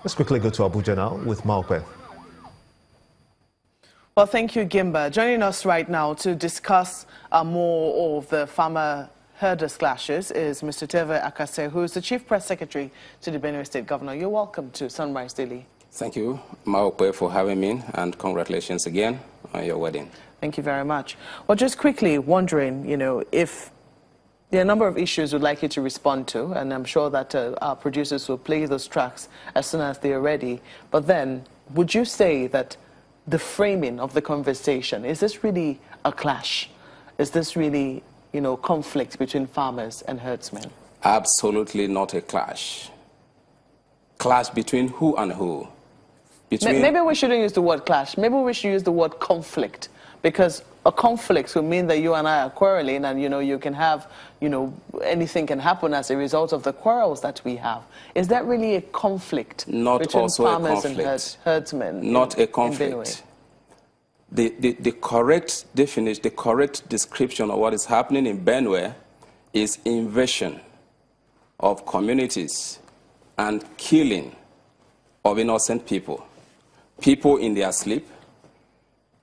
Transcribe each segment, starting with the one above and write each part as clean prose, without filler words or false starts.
Let's quickly go to Abuja now with Malpe. Well, thank you, Gimba. Joining us right now to discuss more of the farmer-herders clashes is Mr. Teve Akase, who is the Chief Press Secretary to the Benue State Governor. You're welcome to Sunrise Daily. Thank you, Malpe, for having me, and congratulations again on your wedding. Thank you very much. Well, just quickly wondering, if there are a number of issues we'd like you to respond to, and I'm sure that our producers will play those tracks as soon as they are ready. But then, would you say that the framing of the conversation, is this really a clash? Is this really, conflict between farmers and herdsmen? Absolutely not a clash. Clash between who and who? Maybe we shouldn't use the word clash. Maybe we should use the word conflict, because a conflict will mean that you and I are quarreling, and you can have, anything can happen as a result of the quarrels that we have. Is that really a conflict between farmers and herdsmen? Not a conflict. The correct definition, the correct description of what is happening in Benue is invasion of communities and killing of innocent people. People in their sleep.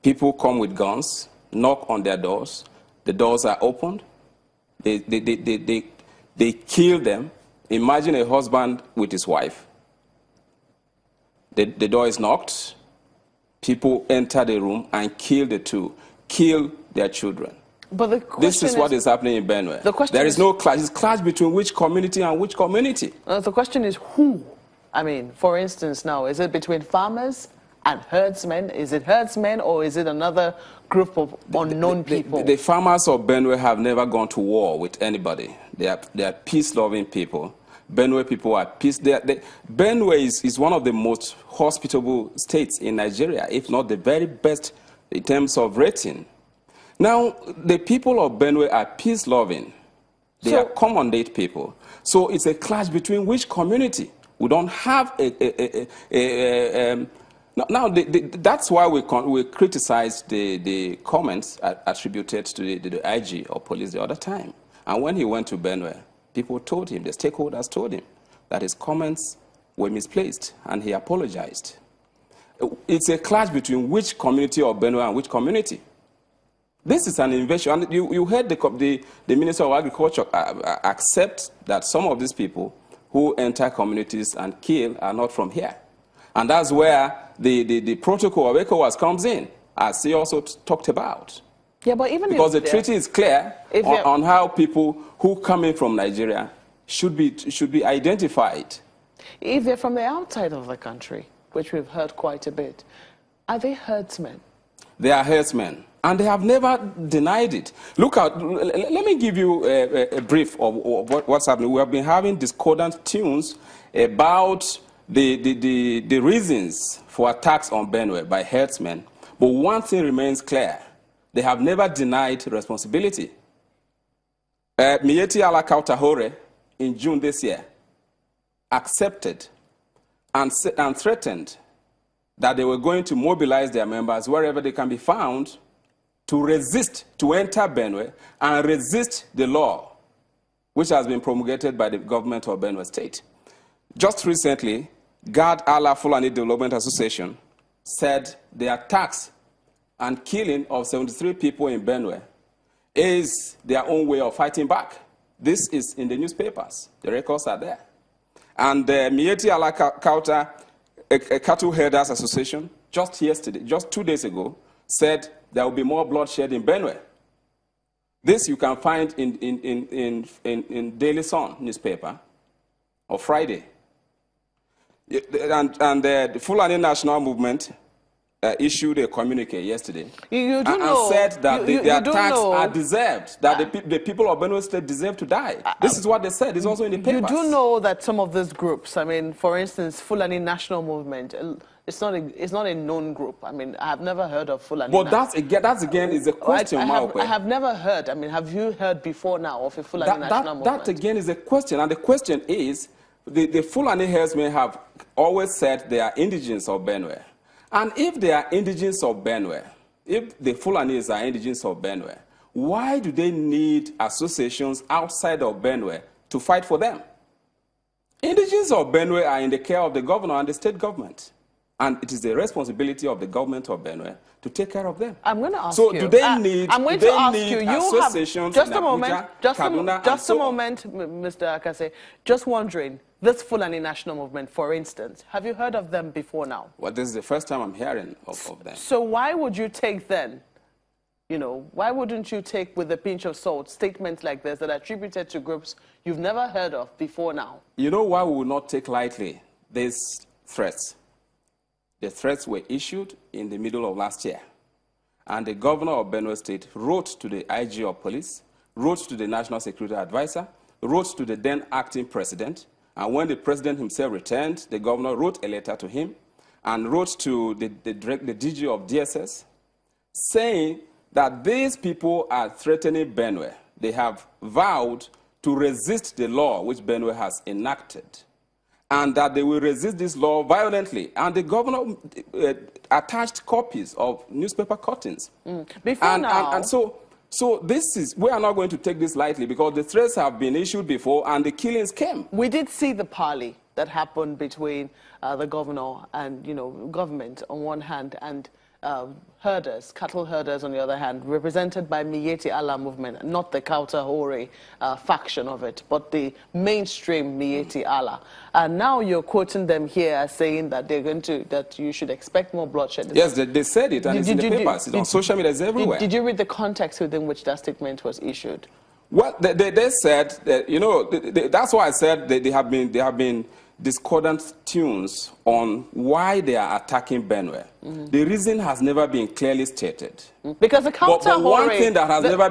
People come with guns, knock on their doors. The doors are opened. They kill them. Imagine a husband with his wife. The door is knocked. People enter the room and kill the two, kill their children. But the question this is what is happening in Benue. There is no clash. It's clash between which community and which community. The question is who? For instance, now, is it between farmers and herdsmen? Is it herdsmen, or is it another group of unknown people? The farmers of Benue have never gone to war with anybody. They are peace-loving people. Benue people are peace. Benue is one of the most hospitable states in Nigeria, if not the very best in terms of rating. Now, the people of Benue are peace-loving. They are commandate people. So it's a clash between which community? We don't have that's why we criticized the comments attributed to the IG or police the other time. And when he went to Benue, people told him, the stakeholders told him, that his comments were misplaced, and he apologized. It's a clash between which community of Benue and which community. This is an invasion. And you heard the Minister of Agriculture accept that some of these people who enter communities and kill are not from here. And that's where the protocol of ECOWAS comes in, as he also talked about. Yeah, but even because the treaty is clear on how people who come in from Nigeria should be identified. If they're from the outside of the country, which we've heard quite a bit, are they herdsmen? They are herdsmen, and they have never denied it. Look at, let me give you a brief of what's happening. We have been having discordant tunes about the reasons for attacks on Benue by herdsmen, but one thing remains clear. They have never denied responsibility. Miyetti Alakautahore, in June this year, accepted and threatened that they were going to mobilize their members wherever they can be found to resist, to enter Benue and resist the law, which has been promulgated by the government of Benue State. Just recently, Gad Allah Fulani Development Association said the attacks and killing of 73 people in Benue is their own way of fighting back. This is in the newspapers. The records are there. And Miyetti Alakauta, a Cattle Herders Association, just yesterday, just 2 days ago, said there will be more bloodshed in Benue. This you can find in Daily Sun newspaper on Friday. And the Fulani National Movement issued a communique yesterday and said that the attacks are deserved, that the people of Benue State deserve to die. This is what they said. It's also in the papers. You do know that some of these groups, for instance, Fulani National Movement, it's not a known group. I have never heard of Fulani. But that's again is a question. I have never heard. have you heard before now of a Fulani National Movement? That again is a question, and the question is, the Fulani herdsmen have always said they are indigenous of Benue. And if they are indigenous of Benue, if the Fulanis are indigenous of Benue, why do they need associations outside of Benue to fight for them? Indigenes of Benue are in the care of the governor and the state government. And it is the responsibility of the government of Benue to take care of them. I'm going to ask you. you. So do they need, I'm going to ask you. associations just in a moment, Abuja, just Kaduna, just a moment, Mr. Akase. Just wondering, this Fulani National Movement, for instance, have you heard of them before now? Well, this is the first time I'm hearing of them. So why would you take then, why wouldn't you take with a pinch of salt statements like this that are attributed to groups you've never heard of before now? You know why we will not take lightly these threats? The threats were issued in the middle of last year. And the governor of Benue State wrote to the IG of police, wrote to the National Security Advisor, wrote to the then acting president. And when the president himself returned, the governor wrote a letter to him and wrote to the DG of DSS saying that these people are threatening Benue. They have vowed to resist the law which Benue has enacted, and that they will resist this law violently. And the governor attached copies of newspaper cuttings. So this is, we are not going to take this lightly because the threats have been issued before and the killings came. We did see the parley that happened between the governor and, government on one hand and herders, cattle herders on the other hand, represented by Miyetti Allah movement, not the Kauta Hore faction of it, but the mainstream Miyetti Allah. And now you're quoting them here as saying that they're going to, that you should expect more bloodshed. Yes, they said it, and it's in the papers. It's on social media, it's everywhere. Did you read the context within which that statement was issued? Well, they said that, that's why I said that they have been discordant tunes on why they are attacking Benue. The reason has never been clearly stated. Because the counter but one thing that has never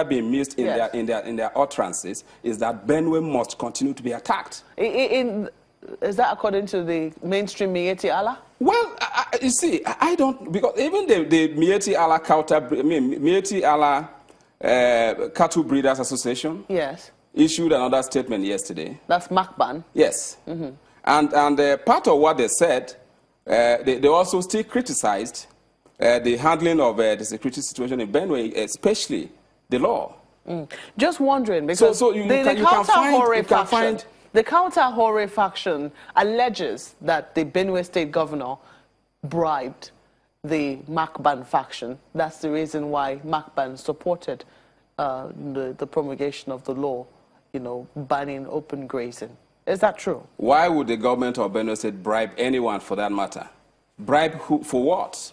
been missed in their utterances is that Benue must continue to be attacked. Is that according to the mainstream Miyetti Allah? Well, you see, I don't, because even the Miyetti Allah Miyetti Allah Cattle Breeders Association, yes, issued another statement yesterday. That's Macban. Yes. And part of what they said, they also still criticized the handling of the security situation in Benue, especially the law. Just wondering, because the Kauta Hore faction alleges that the Benue State governor bribed the Macban faction. That's the reason why Macban supported the promulgation of the law, banning open grazing. Is that true? Why would the government of Benue State bribe anyone for that matter? Bribe who, for what?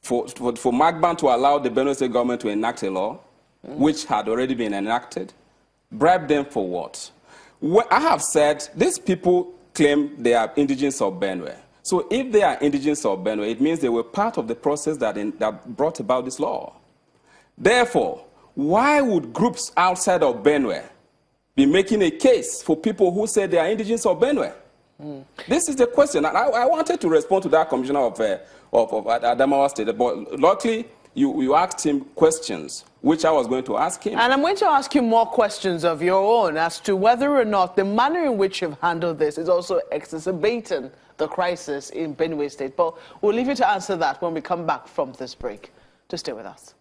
For Macban to allow the Benue State government to enact a law which had already been enacted? Bribe them for what? Well, I have said these people claim they are indigenes of Benue. So if they are indigenes of Benue, it means they were part of the process that brought about this law. Therefore, why would groups outside of Benue be making a case for people who say they are indigenes of Benue? This is the question. And I wanted to respond to that commissioner of Adamawa State, but luckily you asked him questions, which I was going to ask him. And I'm going to ask you more questions of your own as to whether or not the manner in which you've handled this is also exacerbating the crisis in Benue State. But we'll leave you to answer that when we come back from this break. To stay with us.